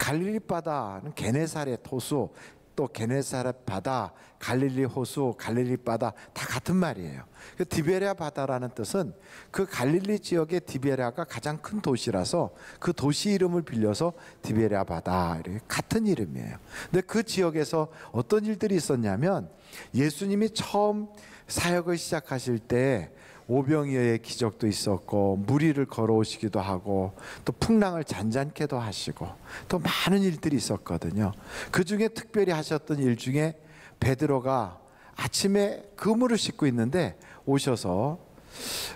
갈릴리 바다는 게네사렛 호수, 또 게네사렛 바다, 갈릴리 호수, 갈릴리 바다 다 같은 말이에요. 그 디베랴 바다라는 뜻은 그 갈릴리 지역의 디베랴가 가장 큰 도시라서 그 도시 이름을 빌려서 디베랴 바다, 이렇게 같은 이름이에요. 근데 그 지역에서 어떤 일들이 있었냐면, 예수님이 처음 사역을 시작하실 때 오병이어의 기적도 있었고, 무리를 걸어오시기도 하고, 또 풍랑을 잔잔케도 하시고, 또 많은 일들이 있었거든요. 그 중에 특별히 하셨던 일 중에 베드로가 아침에 그물을 싣고 있는데 오셔서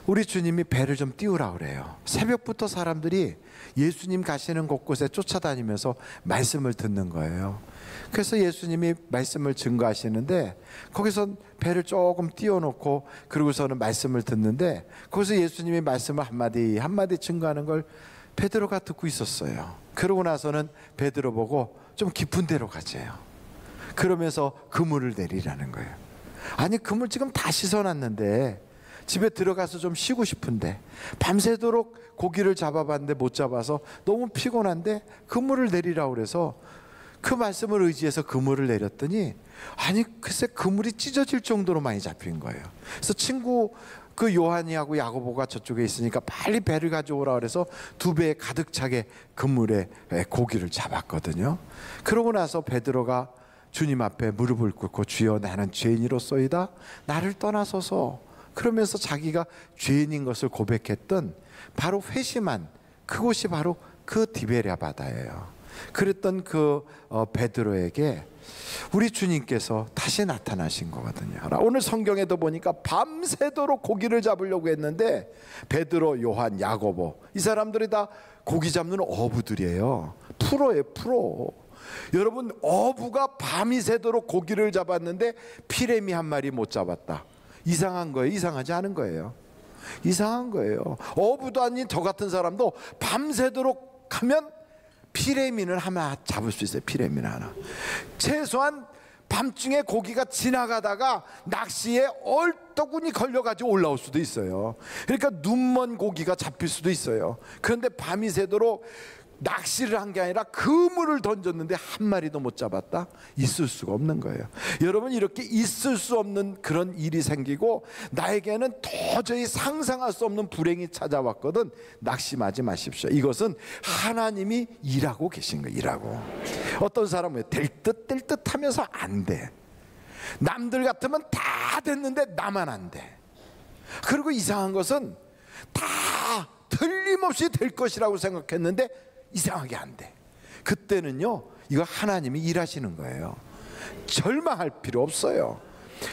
우리 주님이 배를 좀 띄우라 그래요. 새벽부터 사람들이 예수님 가시는 곳곳에 쫓아다니면서 말씀을 듣는 거예요. 그래서 예수님이 말씀을 증거하시는데, 거기서 배를 조금 띄워놓고 그러고서는 말씀을 듣는데, 거기서 예수님이 말씀을 한마디 한마디 증거하는 걸 베드로가 듣고 있었어요. 그러고 나서는 베드로 보고 좀 깊은 데로 가재요. 그러면서 그물을 내리라는 거예요. 아니, 그물 지금 다 씻어놨는데 집에 들어가서 좀 쉬고 싶은데, 밤새도록 고기를 잡아봤는데 못 잡아서 너무 피곤한데 그물을 내리라고 그래서 그 말씀을 의지해서 그물을 내렸더니, 아니 글쎄 그물이 찢어질 정도로 많이 잡힌 거예요. 그래서 친구 그 요한이하고 야고보가 저쪽에 있으니까 빨리 배를 가져오라 그래서 2배에 가득 차게 그물에 고기를 잡았거든요. 그러고 나서 베드로가 주님 앞에 무릎을 꿇고, 주여 나는 죄인이로소이다, 나를 떠나소서, 그러면서 자기가 죄인인 것을 고백했던, 바로 회심한 그곳이 바로 그 디베랴 바다예요. 그랬던 그 베드로에게 우리 주님께서 다시 나타나신 거거든요. 오늘 성경에도 보니까 밤새도록 고기를 잡으려고 했는데, 베드로, 요한, 야고보, 이 사람들이 다 고기 잡는 어부들이에요. 프로예요, 프로. 여러분, 어부가 밤이 새도록 고기를 잡았는데 피레미 한 마리 못 잡았다. 이상한 거예요? 이상하지 않은 거예요? 이상한 거예요. 어부도 아닌 저 같은 사람도 밤새도록 하면 피레미는 하나 잡을 수 있어요. 피레미는 하나. 최소한 밤중에 고기가 지나가다가 낚시에 얼떡운이 걸려가지고 올라올 수도 있어요. 그러니까 눈먼 고기가 잡힐 수도 있어요. 그런데 밤이 새도록 낚시를 한 게 아니라 그물을 던졌는데 한 마리도 못 잡았다? 있을 수가 없는 거예요. 여러분, 이렇게 있을 수 없는 그런 일이 생기고 나에게는 도저히 상상할 수 없는 불행이 찾아왔거든. 낙심하지 마십시오. 이것은 하나님이 일하고 계신 거예요. 일하고. 어떤 사람은 될 듯 될 듯 하면서 안 돼. 남들 같으면 다 됐는데 나만 안 돼. 그리고 이상한 것은 다 틀림없이 될 것이라고 생각했는데 이상하게 안 돼. 그때는요, 이거 하나님이 일하시는 거예요. 절망할 필요 없어요.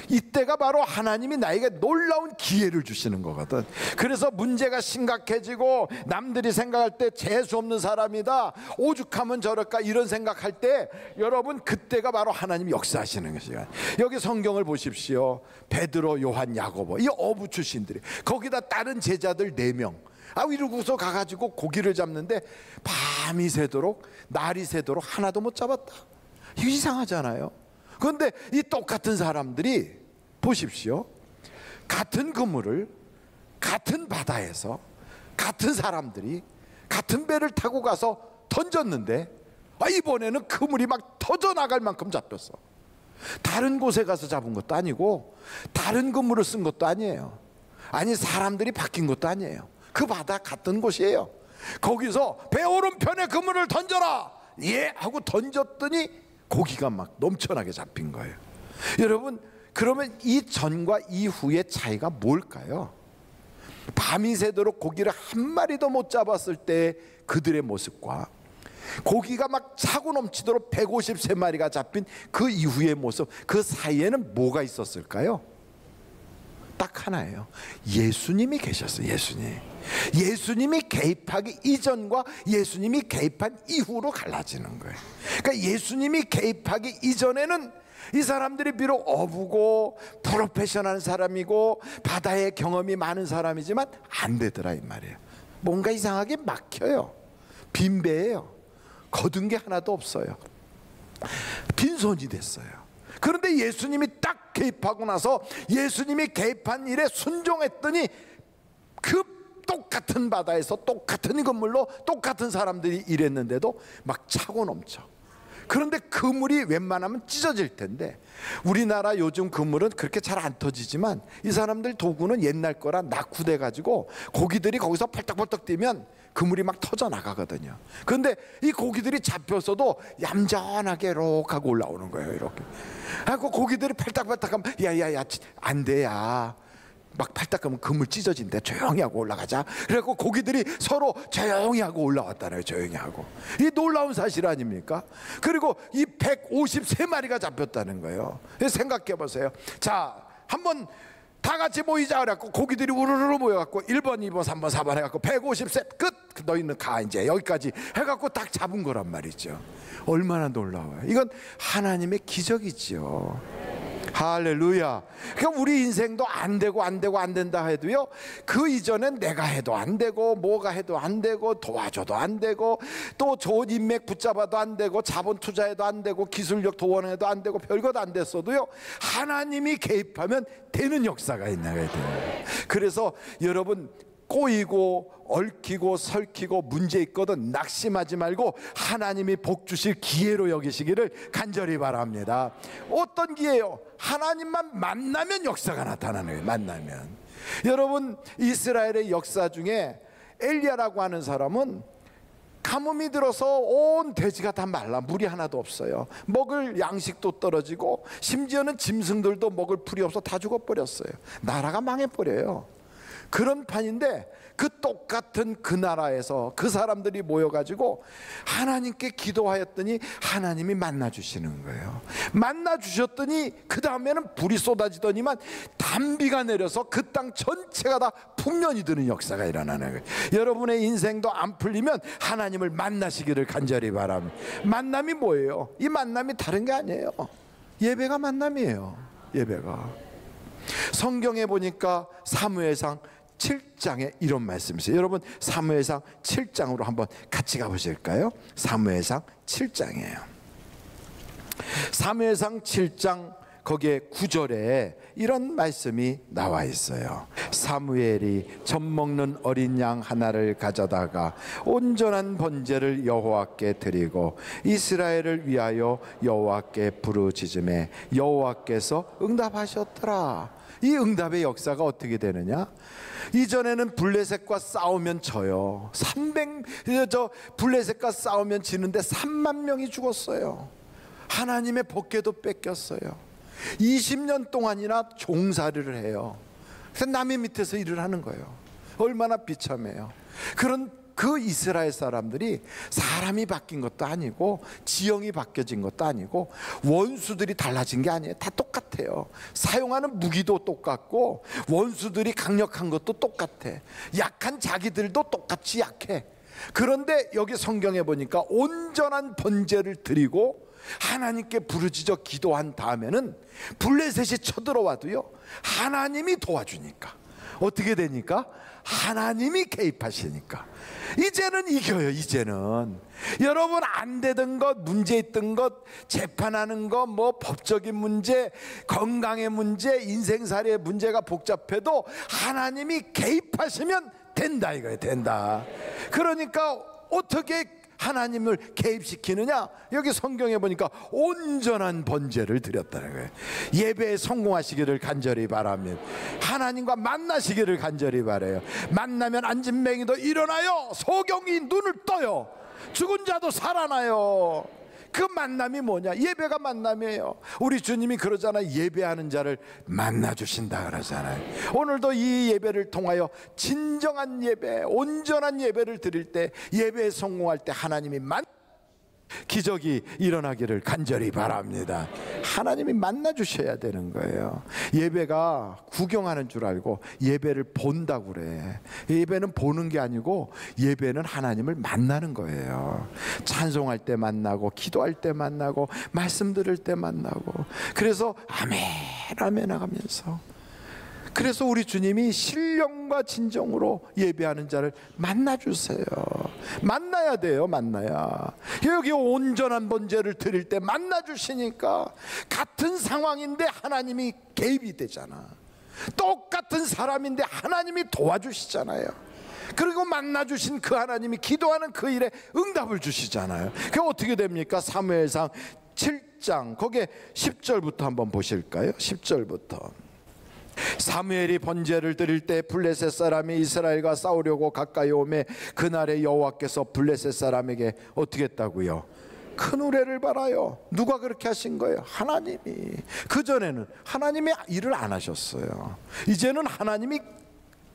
이때가 바로 하나님이 나에게 놀라운 기회를 주시는 거거든. 그래서 문제가 심각해지고 남들이 생각할 때 재수 없는 사람이다, 오죽하면 저럴까, 이런 생각할 때 여러분, 그때가 바로 하나님이 역사하시는 시간. 여기 성경을 보십시오. 베드로, 요한, 야고보, 이 어부 출신들이, 거기다 다른 제자들 4명, 이러고서 가가지고 고기를 잡는데 밤이 새도록, 날이 새도록 하나도 못 잡았다. 이거 이상하잖아요. 그런데 이 똑같은 사람들이 보십시오. 같은 그물을 같은 바다에서 같은 사람들이 같은 배를 타고 가서 던졌는데, 이번에는 그물이 막 터져나갈 만큼 잡혔어. 다른 곳에 가서 잡은 것도 아니고 다른 그물을 쓴 것도 아니에요. 아니, 사람들이 바뀐 것도 아니에요. 그 바다 같은 곳이에요. 거기서 배 오른편에 그물을 던져라, 예 하고 던졌더니 고기가 막 넘쳐나게 잡힌 거예요. 여러분, 그러면 이 전과 이후의 차이가 뭘까요? 밤이 새도록 고기를 한 마리도 못 잡았을 때 그들의 모습과 고기가 막 차고 넘치도록 153마리가 잡힌 그 이후의 모습, 그 사이에는 뭐가 있었을까요? 딱 하나예요. 예수님이 계셨어요. 예수님이 개입하기 이전과 예수님이 개입한 이후로 갈라지는 거예요. 그러니까 예수님이 개입하기 이전에는 이 사람들이 비록 어부고 프로페셔널한 사람이고 바다의 경험이 많은 사람이지만 안 되더라 이 말이에요. 뭔가 이상하게 막혀요. 빈배예요. 거둔 게 하나도 없어요. 빈손이 됐어요. 그런데 예수님이 딱 개입하고 나서 예수님이 개입한 일에 순종했더니 그 똑같은 바다에서 똑같은 건물로 똑같은 사람들이 일했는데도 막 차고 넘쳐. 그런데 그물이 웬만하면 찢어질 텐데, 우리나라 요즘 그물은 그렇게 잘 안 터지지만 이 사람들 도구는 옛날 거라 낙후돼 가지고 고기들이 거기서 펄떡펄떡 뛰면 그물이 막 터져 나가거든요. 그런데 이 고기들이 잡혔어도 얌전하게 이렇게 하고 올라오는 거예요. 이렇게 하고 고기들이 팔딱팔딱하면 야야야 안 돼야 막 팔딱하면 그물 찢어진대. 조용히 하고 올라가자. 그래갖고 고기들이 서로 조용히 하고 올라왔다네요. 조용히 하고. 이 놀라운 사실 아닙니까? 그리고 이 153마리가 잡혔다는 거예요. 생각해 보세요. 자, 한번 다 같이 모이자 그래갖고 고기들이 우르르 모여갖고 1번, 2번, 3번, 4번 해갖고 153 끝. 너희는 가 이제 여기까지 해갖고 딱 잡은 거란 말이죠. 얼마나 놀라워요. 이건 하나님의 기적이죠. 할렐루야. 그러니까 우리 인생도 안 되고 안 되고 안 된다 해도요, 그 이전엔 내가 해도 안 되고 뭐가 해도 안 되고 도와줘도 안 되고 또 좋은 인맥 붙잡아도 안 되고 자본 투자해도 안 되고 기술력 도원해도 안 되고 별것 안 됐어도요, 하나님이 개입하면 되는 역사가 있나야 돼요. 그래서 여러분 꼬이고 얽히고 설키고 문제 있거든 낙심하지 말고 하나님이 복 주실 기회로 여기시기를 간절히 바랍니다. 어떤 기회요? 하나님만 만나면 역사가 나타나는 거예요. 만나면. 여러분, 이스라엘의 역사 중에 엘리야라고 하는 사람은 가뭄이 들어서 온 대지가 다 말라 물이 하나도 없어요. 먹을 양식도 떨어지고 심지어는 짐승들도 먹을 풀이 없어 다 죽어버렸어요. 나라가 망해버려요. 그런 판인데 그 똑같은 그 나라에서 그 사람들이 모여가지고 하나님께 기도하였더니 하나님이 만나주시는 거예요. 만나주셨더니 그 다음에는 불이 쏟아지더니만 단비가 내려서 그 땅 전체가 다 풍년이 드는 역사가 일어나는 거예요. 여러분의 인생도 안 풀리면 하나님을 만나시기를 간절히 바랍니다. 만남이 뭐예요? 이 만남이 다른 게 아니에요. 예배가 만남이에요. 예배가. 성경에 보니까 사무엘상 7장에 이런 말씀이 있어요. 여러분 사무엘상 7장으로 한번 같이 가보실까요? 사무엘상 7장이에요. 사무엘상 7장 거기에 9절에 이런 말씀이 나와 있어요. 사무엘이 젖 먹는 어린 양 하나를 가져다가 온전한 번제를 여호와께 드리고 이스라엘을 위하여 여호와께 부르짖음에 여호와께서 응답하셨더라. 이 응답의 역사가 어떻게 되느냐? 이전에는 블레셋과 싸우면 져요. 블레셋과 싸우면 지는데 3만 명이 죽었어요. 하나님의 법궤도 뺏겼어요. 20년 동안이나 종살이를 해요. 그래서 남의 밑에서 일을 하는 거예요. 얼마나 비참해요. 그런 그 이스라엘 사람들이 사람이 바뀐 것도 아니고 지형이 바뀌어진 것도 아니고 원수들이 달라진 게 아니에요. 다 똑같아요. 사용하는 무기도 똑같고 원수들이 강력한 것도 똑같아. 약한 자기들도 똑같이 약해. 그런데 여기 성경에 보니까 온전한 번제를 드리고 하나님께 부르짖어 기도한 다음에는 블레셋이 쳐들어와도요, 하나님이 도와주니까 어떻게 되니까? 하나님이 개입하시니까 이제는 이겨요. 이제는 여러분 안 되던 것, 문제 있던 것, 재판하는 것, 뭐 법적인 문제, 건강의 문제, 인생살이의 문제가 복잡해도 하나님이 개입하시면 된다 이거예요. 된다. 그러니까 어떻게 하나님을 개입시키느냐? 여기 성경에 보니까 온전한 번제를 드렸다는 거예요. 예배에 성공하시기를 간절히 바랍니다. 하나님과 만나시기를 간절히 바라요. 만나면 앉은 맹이도 일어나요, 소경이 눈을 떠요, 죽은 자도 살아나요. 그 만남이 뭐냐? 예배가 만남이에요. 우리 주님이 그러잖아요. 예배하는 자를 만나주신다 그러잖아요. 오늘도 이 예배를 통하여 진정한 예배, 온전한 예배를 드릴 때, 예배에 성공할 때 하나님이 기적이 일어나기를 간절히 바랍니다. 하나님이 만나주셔야 되는 거예요. 예배가 구경하는 줄 알고 예배를 본다고 그래. 예배는 보는 게 아니고 예배는 하나님을 만나는 거예요. 찬송할 때 만나고, 기도할 때 만나고, 말씀 들을 때 만나고. 그래서 아멘 아멘 하면서, 그래서 우리 주님이 신령과 진정으로 예배하는 자를 만나주세요. 만나야 돼요. 만나야. 여기 온전한 번제를 드릴 때 만나주시니까 같은 상황인데 하나님이 개입이 되잖아. 똑같은 사람인데 하나님이 도와주시잖아요. 그리고 만나주신 그 하나님이 기도하는 그 일에 응답을 주시잖아요. 그게 어떻게 됩니까? 사무엘상 7장 거기에 10절부터 한번 보실까요? 10절부터. 사무엘이 번제를 드릴 때 블레셋 사람이 이스라엘과 싸우려고 가까이 오매 그날에 여호와께서 블레셋 사람에게 어떻게 했다고요? 큰 우레를 발하여. 누가 그렇게 하신 거예요? 하나님이. 그전에는 하나님이 일을 안 하셨어요. 이제는 하나님이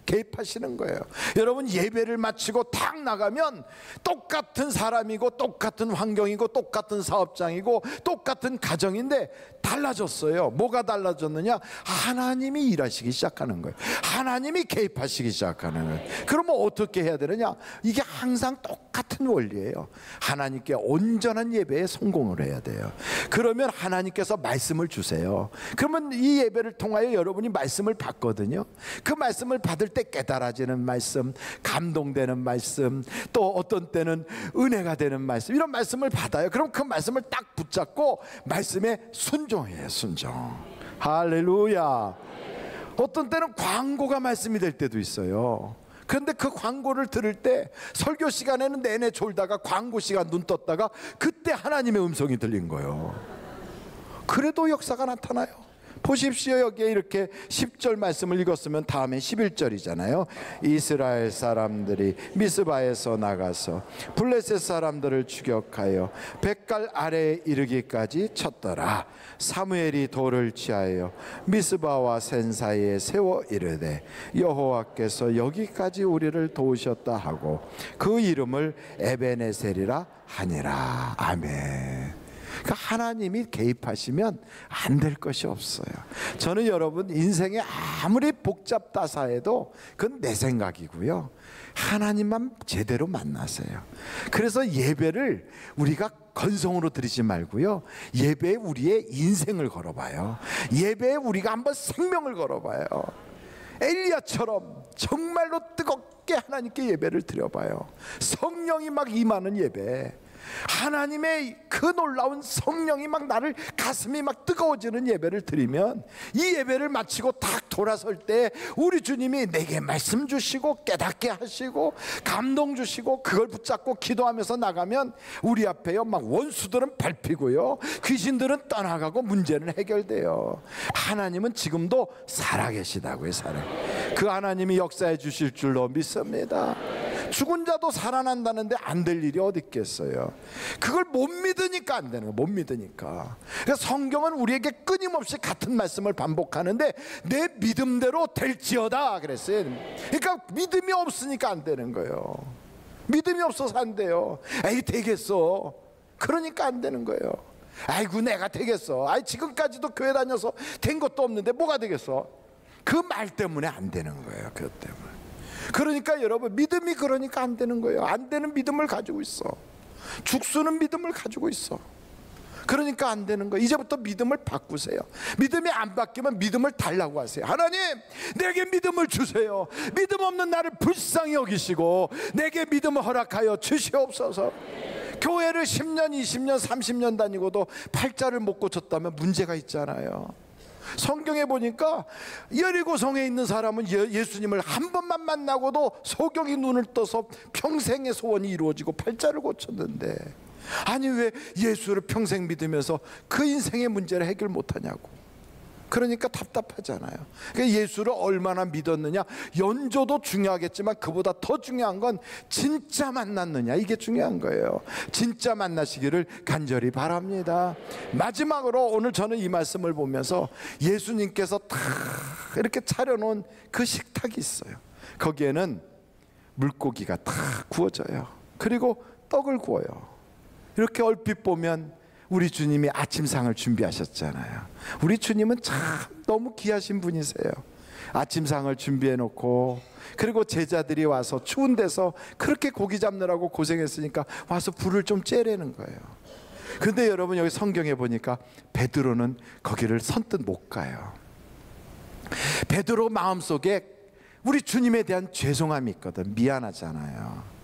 개입하시는 거예요. 여러분, 예배를 마치고 탁 나가면 똑같은 사람이고 똑같은 환경이고 똑같은 사업장이고 똑같은 가정인데 달라졌어요. 뭐가 달라졌느냐? 하나님이 일하시기 시작하는 거예요. 하나님이 개입하시기 시작하는 거예요. 그러면 어떻게 해야 되느냐? 이게 항상 똑같은 원리예요. 하나님께 온전한 예배에 성공을 해야 돼요. 그러면 하나님께서 말씀을 주세요. 그러면 이 예배를 통하여 여러분이 말씀을 받거든요. 그 말씀을 받을 때 깨달아지는 말씀, 감동되는 말씀, 또 어떤 때는 은혜가 되는 말씀, 이런 말씀을 받아요. 그럼 그 말씀을 딱 붙잡고 말씀에 순종해요. 순종. 할렐루야. 어떤 때는 광고가 말씀이 될 때도 있어요. 그런데 그 광고를 들을 때 설교 시간에는 내내 졸다가 광고 시간 눈 떴다가 그때 하나님의 음성이 들린 거예요. 그래도 역사가 나타나요. 보십시오. 여기에 이렇게 10절 말씀을 읽었으면 다음에 11절이잖아요. 이스라엘 사람들이 미스바에서 나가서 블레셋 사람들을 추격하여 뱃갈 아래에 이르기까지 쳤더라. 사무엘이 돌을 취하여 미스바와 센 사이에 세워 이르되 여호와께서 여기까지 우리를 도우셨다 하고 그 이름을 에베네셀이라 하니라. 아멘. 그러니까 하나님이 개입하시면 안 될 것이 없어요. 저는 여러분 인생에 아무리 복잡다사해도 그건 내 생각이고요. 하나님만 제대로 만나세요. 그래서 예배를 우리가 건성으로 드리지 말고요. 예배에 우리의 인생을 걸어봐요. 예배에 우리가 한번 생명을 걸어봐요. 엘리야처럼 정말로 뜨겁게 하나님께 예배를 드려봐요. 성령이 막 임하는 예배, 하나님의 그 놀라운 성령이 막 나를 가슴이 막 뜨거워지는 예배를 드리면 이 예배를 마치고 딱 돌아설 때 우리 주님이 내게 말씀 주시고 깨닫게 하시고 감동 주시고 그걸 붙잡고 기도하면서 나가면 우리 앞에요 막 원수들은 밟히고요 귀신들은 떠나가고 문제는 해결돼요. 하나님은 지금도 살아계시다고요. 그 하나님이 역사해 주실 줄로 믿습니다. 죽은 자도 살아난다는데 안 될 일이 어디 있겠어요. 그걸 못 믿으니까 안 되는 거예요. 못 믿으니까. 그래서 성경은 우리에게 끊임없이 같은 말씀을 반복하는데 내 믿음대로 될지어다 그랬어요. 그러니까 믿음이 없으니까 안 되는 거예요. 믿음이 없어서 안 돼요. 에이 되겠어. 그러니까 안 되는 거예요. 아이고 내가 되겠어. 아이 지금까지도 교회 다녀서 된 것도 없는데 뭐가 되겠어. 그 말 때문에 안 되는 거예요. 그것 때문에. 그러니까 여러분 믿음이 그러니까 안 되는 거예요. 안 되는 믿음을 가지고 있어. 죽쓰는 믿음을 가지고 있어. 그러니까 안 되는 거예요. 이제부터 믿음을 바꾸세요. 믿음이 안 바뀌면 믿음을 달라고 하세요. 하나님 내게 믿음을 주세요. 믿음 없는 나를 불쌍히 여기시고 내게 믿음을 허락하여 주시옵소서. 교회를 10년 20년 30년 다니고도 팔자를 못 고쳤다면 문제가 있잖아요. 성경에 보니까 여리고성에 있는 사람은 예수님을 한 번만 만나고도 소경이 눈을 떠서 평생의 소원이 이루어지고 팔자를 고쳤는데 아니 왜 예수를 평생 믿으면서 그 인생의 문제를 해결 못하냐고. 그러니까 답답하잖아요. 그러니까 예수를 얼마나 믿었느냐, 연조도 중요하겠지만 그보다 더 중요한 건 진짜 만났느냐, 이게 중요한 거예요. 진짜 만나시기를 간절히 바랍니다. 마지막으로 오늘 저는 이 말씀을 보면서 예수님께서 다 이렇게 차려놓은 그 식탁이 있어요. 거기에는 물고기가 다 구워져요. 그리고 떡을 구워요. 이렇게 얼핏 보면 우리 주님이 아침상을 준비하셨잖아요. 우리 주님은 참 너무 귀하신 분이세요. 아침상을 준비해 놓고 그리고 제자들이 와서 추운 데서 그렇게 고기 잡느라고 고생했으니까 와서 불을 좀 쬐라는 거예요. 근데 여러분 여기 성경에 보니까 베드로는 거기를 선뜻 못 가요. 베드로 마음속에 우리 주님에 대한 죄송함이 있거든. 미안하잖아요.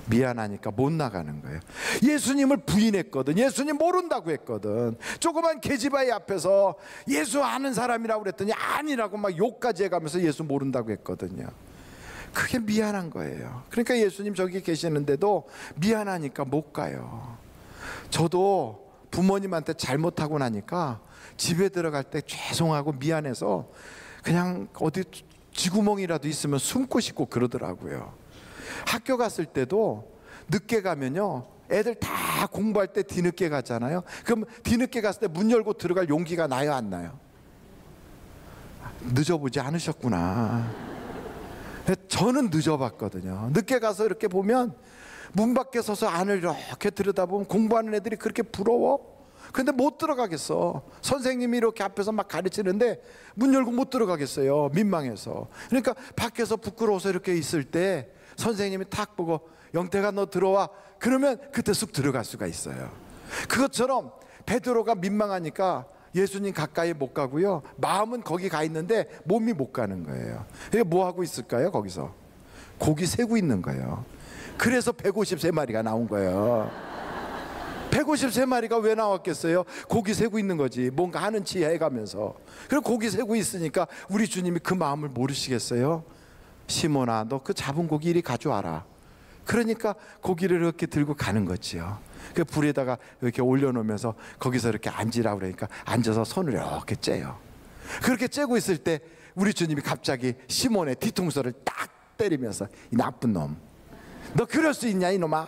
미안하니까 못 나가는 거예요. 예수님을 부인했거든. 예수님 모른다고 했거든. 조그만 계집아이 앞에서 예수 아는 사람이라고 그랬더니 아니라고 막 욕까지 해가면서 예수 모른다고 했거든요. 그게 미안한 거예요. 그러니까 예수님 저기 계시는데도 미안하니까 못 가요. 저도 부모님한테 잘못하고 나니까 집에 들어갈 때 죄송하고 미안해서 그냥 어디 쥐구멍이라도 있으면 숨고 싶고 그러더라고요. 학교 갔을 때도 늦게 가면요, 애들 다 공부할 때 뒤늦게 가잖아요. 그럼 뒤늦게 갔을 때 문 열고 들어갈 용기가 나요, 안 나요? 늦어보지 않으셨구나. 저는 늦어봤거든요. 늦게 가서 이렇게 보면 문 밖에 서서 안을 이렇게 들여다보면 공부하는 애들이 그렇게 부러워. 근데 못 들어가겠어. 선생님이 이렇게 앞에서 막 가르치는데 문 열고 못 들어가겠어요, 민망해서. 그러니까 밖에서 부끄러워서 이렇게 있을 때 선생님이 탁 보고 영태가 너 들어와, 그러면 그때 쑥 들어갈 수가 있어요. 그것처럼 베드로가 민망하니까 예수님 가까이 못 가고요, 마음은 거기 가 있는데 몸이 못 가는 거예요. 이게 뭐 하고 있을까요? 거기서 고기 세고 있는 거예요. 그래서 153마리가 나온 거예요. 153마리가 왜 나왔겠어요? 고기 세고 있는 거지. 뭔가 하는 치 해가면서. 그리고 고기 세고 있으니까 우리 주님이 그 마음을 모르시겠어요? 시몬아, 너 그 잡은 고기 이리 가져와라. 그러니까 고기를 이렇게 들고 가는 거지요. 그 불에다가 이렇게 올려놓으면서 거기서 이렇게 앉으라고 그러니까 앉아서 손을 이렇게 째요. 그렇게 째고 있을 때 우리 주님이 갑자기 시몬의 뒤통수를 딱 때리면서, 이 나쁜 놈, 너 그럴 수 있냐 이놈아?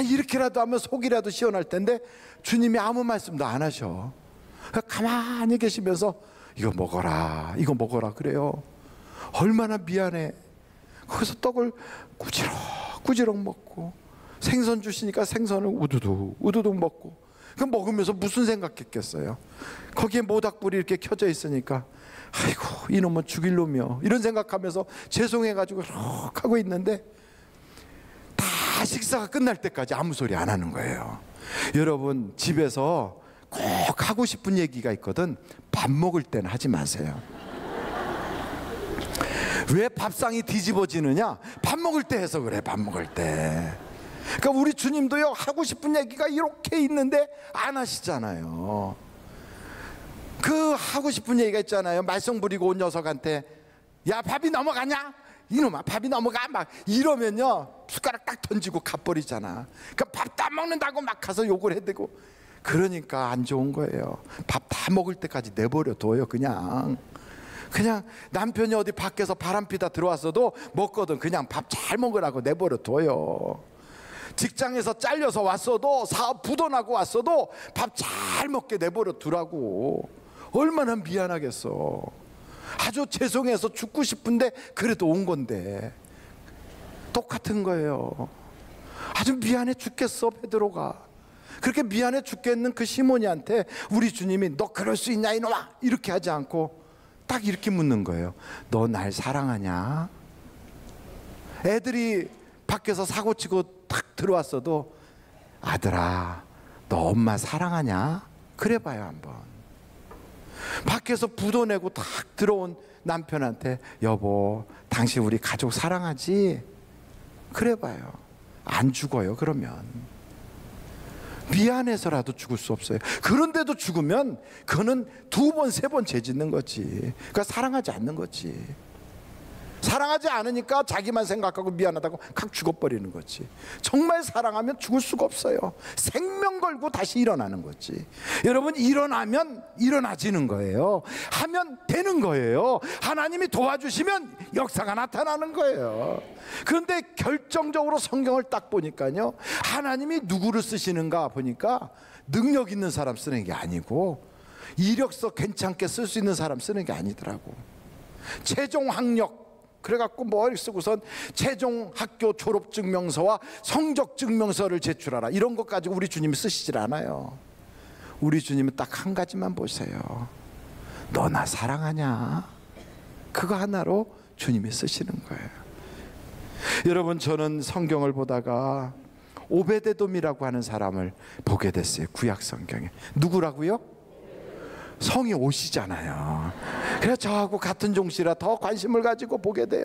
이렇게라도 하면 속이라도 시원할 텐데 주님이 아무 말씀도 안 하셔. 가만히 계시면서 이거 먹어라, 이거 먹어라 그래요. 얼마나 미안해. 거기서 떡을 꾸지럭 먹고, 생선 주시니까 생선을 우두둑 먹고. 그 먹으면서 무슨 생각했겠어요? 거기에 모닥불이 이렇게 켜져 있으니까 아이고 이놈은 죽일 놈이요, 이런 생각하면서 죄송해가지고 이렇게 하고 있는데 다 식사가 끝날 때까지 아무 소리 안 하는 거예요. 여러분, 집에서 꼭 하고 싶은 얘기가 있거든. 밥 먹을 때는 하지 마세요. 왜 밥상이 뒤집어지느냐? 밥 먹을 때 해서 그래. 밥 먹을 때. 그러니까 우리 주님도요, 하고 싶은 얘기가 이렇게 있는데 안 하시잖아요. 그 하고 싶은 얘기가 있잖아요. 말썽 부리고 온 녀석한테 야 밥이 넘어가냐? 이놈아 밥이 넘어가, 막 이러면요 숟가락 딱 던지고 가버리잖아. 그러니까 밥 다 먹는다고 막 가서 욕을 해대고. 그러니까 안 좋은 거예요. 밥 다 먹을 때까지 내버려 둬요. 그냥 남편이 어디 밖에서 바람피다 들어왔어도 먹거든 그냥 밥 잘 먹으라고 내버려 둬요. 직장에서 잘려서 왔어도, 사업 부도나고 왔어도 밥 잘 먹게 내버려 두라고. 얼마나 미안하겠어. 아주 죄송해서 죽고 싶은데 그래도 온 건데. 똑같은 거예요. 아주 미안해 죽겠어 베드로가. 그렇게 미안해 죽겠는 그 시몬이한테 우리 주님이 너 그럴 수 있냐 이놈아, 이렇게 하지 않고 딱 이렇게 묻는 거예요. 너 날 사랑하냐? 애들이 밖에서 사고치고 탁 들어왔어도 아들아 너 엄마 사랑하냐? 그래 봐요 한번. 밖에서 부도 내고 탁 들어온 남편한테 여보 당신 우리 가족 사랑하지? 그래 봐요. 안 죽어요. 그러면 미안해서라도 죽을 수 없어요. 그런데도 죽으면 그거는 2번 3번 죄 짓는 거지. 그러니까 사랑하지 않는 거지. 사랑하지 않으니까 자기만 생각하고 미안하다고 칵 죽어버리는 거지. 정말 사랑하면 죽을 수가 없어요. 생명 걸고 다시 일어나는 거지. 여러분, 일어나면 일어나지는 거예요. 하면 되는 거예요. 하나님이 도와주시면 역사가 나타나는 거예요. 그런데 결정적으로 성경을 딱 보니까요, 하나님이 누구를 쓰시는가 보니까 능력 있는 사람 쓰는 게 아니고 이력서 괜찮게 쓸 수 있는 사람 쓰는 게 아니더라고. 최종 학력 그래갖고 뭘 쓰고선 최종 학교 졸업 증명서와 성적 증명서를 제출하라, 이런 것 가지고 우리 주님이 쓰시질 않아요. 우리 주님은 딱 한 가지만 보세요. 너 나 사랑하냐? 그거 하나로 주님이 쓰시는 거예요. 여러분, 저는 성경을 보다가 오베데돔이라고 하는 사람을 보게 됐어요. 구약 성경에. 누구라고요? 성이 오시잖아요. 그래서 저하고 같은 종씨라 더 관심을 가지고 보게 돼요.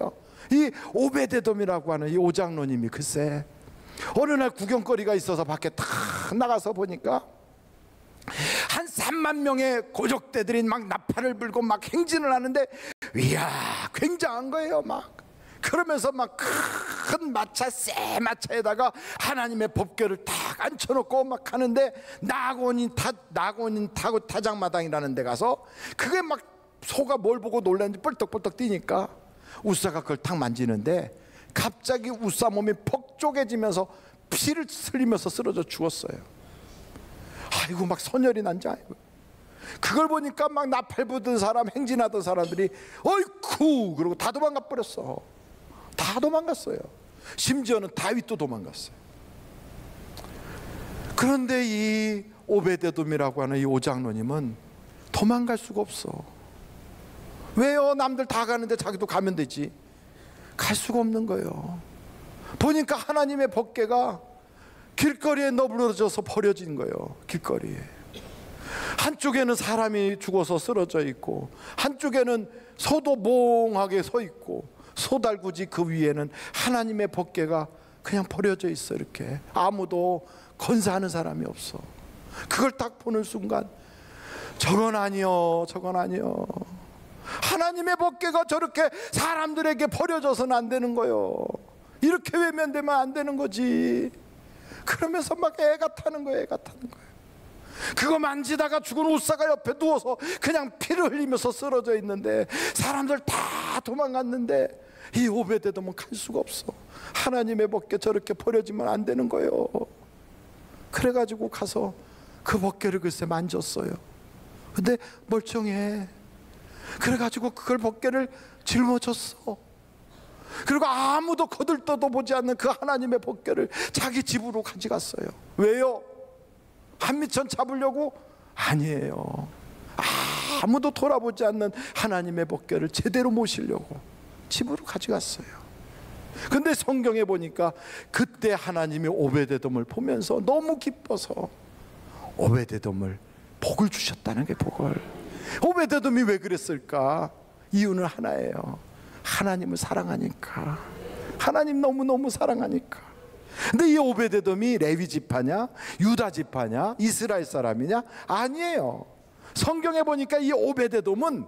이 오베데돔이라고 하는 이 오장로님이 글쎄 어느 날 구경거리가 있어서 밖에 탁 나가서 보니까 한 3만 명의 고족대들이 막 나팔을 불고 막 행진을 하는데 이야 굉장한 거예요. 막 그러면서 막 큰 마차, 새 마차에다가 하나님의 법궤를 딱 앉혀놓고 막 하는데, 낙원인 타고 타작마당이라는 데 가서 그게 막 소가 뭘 보고 놀랐는지 뻘떡뻘떡 뛰니까 우사가 그걸 탁 만지는데 갑자기 우사 몸이 퍽 쪼개지면서 피를 흘리면서 쓰러져 죽었어요. 아이고, 막 선혈이 난지. 아이고, 그걸 보니까 막 나팔 부던 사람, 행진하던 사람들이 어이쿠 그러고 다 도망가 버렸어. 다 도망갔어요. 심지어는 다윗도 도망갔어요. 그런데 이 오베데돔이라고 하는 이 오장로님은 도망갈 수가 없어. 왜요? 남들 다 가는데 자기도 가면 되지. 갈 수가 없는 거예요. 보니까 하나님의 법궤가 길거리에 너부러져서 버려진 거예요. 길거리에 한쪽에는 사람이 죽어서 쓰러져 있고, 한쪽에는 소도 몽하게 서 있고, 소달구지 그 위에는 하나님의 법궤가 그냥 버려져 있어. 이렇게 아무도 건사하는 사람이 없어. 그걸 딱 보는 순간 저건 아니요, 저건 아니요, 하나님의 법궤가 저렇게 사람들에게 버려져서는 안 되는 거요. 이렇게 외면되면 안 되는 거지. 그러면서 막 애가 타는 거예요. 애가 타는 거예요. 그거 만지다가 죽은 우사가 옆에 누워서 그냥 피를 흘리면서 쓰러져 있는데, 사람들 다 도망갔는데 이 오베데돔은 갈 수가 없어. 하나님의 법궤 저렇게 버려지면 안 되는 거예요. 그래가지고 가서 그 법궤를 글쎄 만졌어요. 근데 멀쩡해. 그래가지고 그걸 법궤를 짊어졌어. 그리고 아무도 거들떠도 보지 않는 그 하나님의 법궤를 자기 집으로 가져갔어요. 왜요? 한미천 잡으려고? 아니에요. 아무도 돌아보지 않는 하나님의 법궤를 제대로 모시려고 집으로 가져갔어요. 근데 성경에 보니까 그때 하나님이 오베데돔을 보면서 너무 기뻐서 오베데돔을 복을 주셨다는 게, 복을. 오베데돔이 왜 그랬을까? 이유는 하나예요. 하나님을 사랑하니까. 하나님 너무너무 사랑하니까. 근데 이 오베데돔이 레위 지파냐, 유다 지파냐, 이스라엘 사람이냐? 아니에요. 성경에 보니까 이 오베데돔은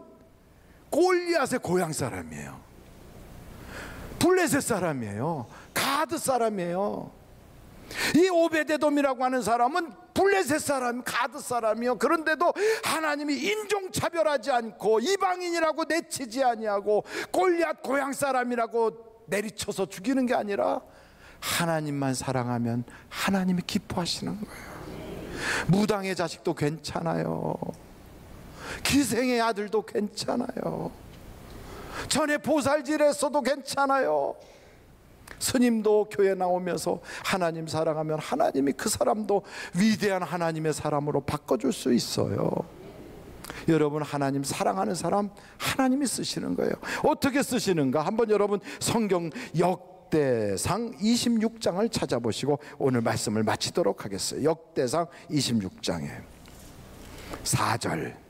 골리앗의 고향 사람이에요. 블레셋 사람이에요. 가드 사람이에요. 이 오베데돔이라고 하는 사람은 블레셋 사람, 가드 사람이요. 그런데도 하나님이 인종차별하지 않고 이방인이라고 내치지 아니하고 골리앗 고향 사람이라고 내리쳐서 죽이는 게 아니라 하나님만 사랑하면 하나님이 기뻐하시는 거예요. 무당의 자식도 괜찮아요. 기생의 아들도 괜찮아요. 전에 보살질했어도 괜찮아요. 스님도 교회 나오면서 하나님 사랑하면 하나님이 그 사람도 위대한 하나님의 사람으로 바꿔줄 수 있어요. 여러분, 하나님 사랑하는 사람 하나님이 쓰시는 거예요. 어떻게 쓰시는가? 한번 여러분 성경 역대상 26장을 찾아보시고 오늘 말씀을 마치도록 하겠어요. 역대상 26장에 4절.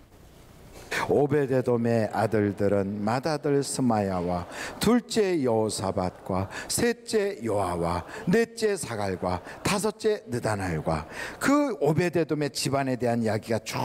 오베데돔의 아들들은 맏아들 스마야와 둘째 여호사밧과 셋째 요아와 넷째 사갈과 다섯째 느다날과, 그 오베데돔의 집안에 대한 이야기가 쭉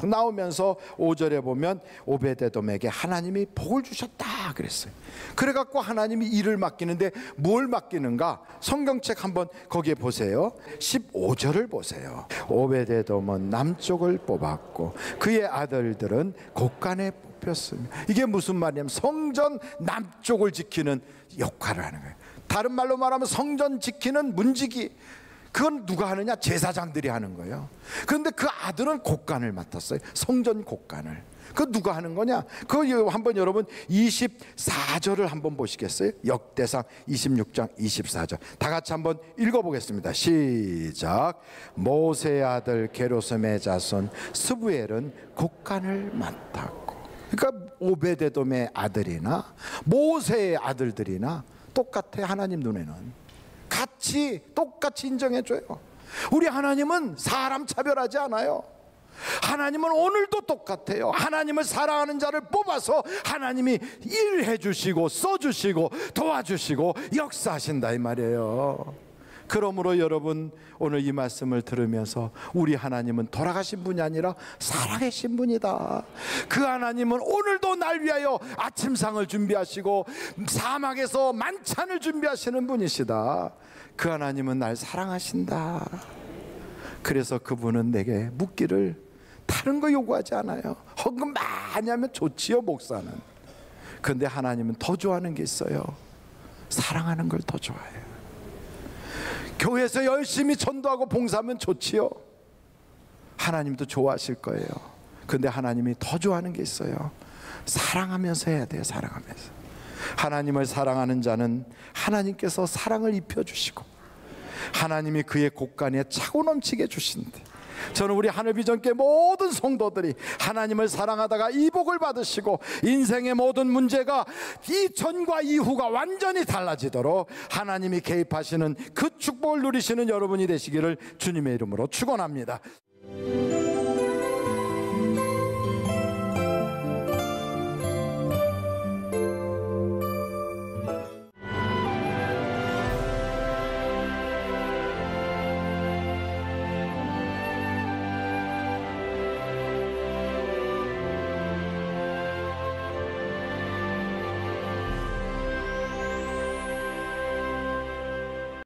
나오면서 5절에 보면 오베데돔에게 하나님이 복을 주셨다 그랬어요. 그래갖고 하나님이 일을 맡기는데 뭘 맡기는가? 성경책 한번 거기에 보세요. 15절을 보세요. 오베데돔은 남쪽을 뽑았고 그의 아들들은 곳간에 뽑혔으며. 이게 무슨 말이냐면 성전 남쪽을 지키는 역할을 하는 거예요. 다른 말로 말하면 성전 지키는 문지기, 그건 누가 하느냐? 제사장들이 하는 거예요. 그런데 그 아들은 곳간을 맡았어요. 성전 곳간을. 그 누가 하는 거냐? 그 한번 여러분 24절을 한번 보시겠어요? 역대상 26장 24절 다 같이 한번 읽어보겠습니다. 시작. 모세의 아들 게르솜의 자손 스부엘은 곳간을 맡았고. 그러니까 오베데돔의 아들이나 모세의 아들들이나 똑같아. 하나님 눈에는 같이 똑같이 인정해줘요. 우리 하나님은 사람 차별하지 않아요. 하나님은 오늘도 똑같아요. 하나님을 사랑하는 자를 뽑아서 하나님이 일해 주시고 써주시고 도와주시고 역사하신다 이 말이에요. 그러므로 여러분, 오늘 이 말씀을 들으면서 우리 하나님은 돌아가신 분이 아니라 살아계신 분이다. 그 하나님은 오늘도 날 위하여 아침상을 준비하시고 사막에서 만찬을 준비하시는 분이시다. 그 하나님은 날 사랑하신다. 그래서 그분은 내게 묻기를 다른 거 요구하지 않아요. 헌금 많이 하면 좋지요, 목사는. 그런데 하나님은 더 좋아하는 게 있어요. 사랑하는 걸 더 좋아해요. 교회에서 열심히 전도하고 봉사하면 좋지요. 하나님도 좋아하실 거예요. 그런데 하나님이 더 좋아하는 게 있어요. 사랑하면서 해야 돼요. 사랑하면서. 하나님을 사랑하는 자는 하나님께서 사랑을 입혀주시고 하나님이 그의 곳간에 차고 넘치게 주신대. 저는 우리 하늘비전교회 모든 성도들이 하나님을 사랑하다가 이 복을 받으시고 인생의 모든 문제가 이전과 이후가 완전히 달라지도록 하나님이 개입하시는 그 축복을 누리시는 여러분이 되시기를 주님의 이름으로 축원합니다.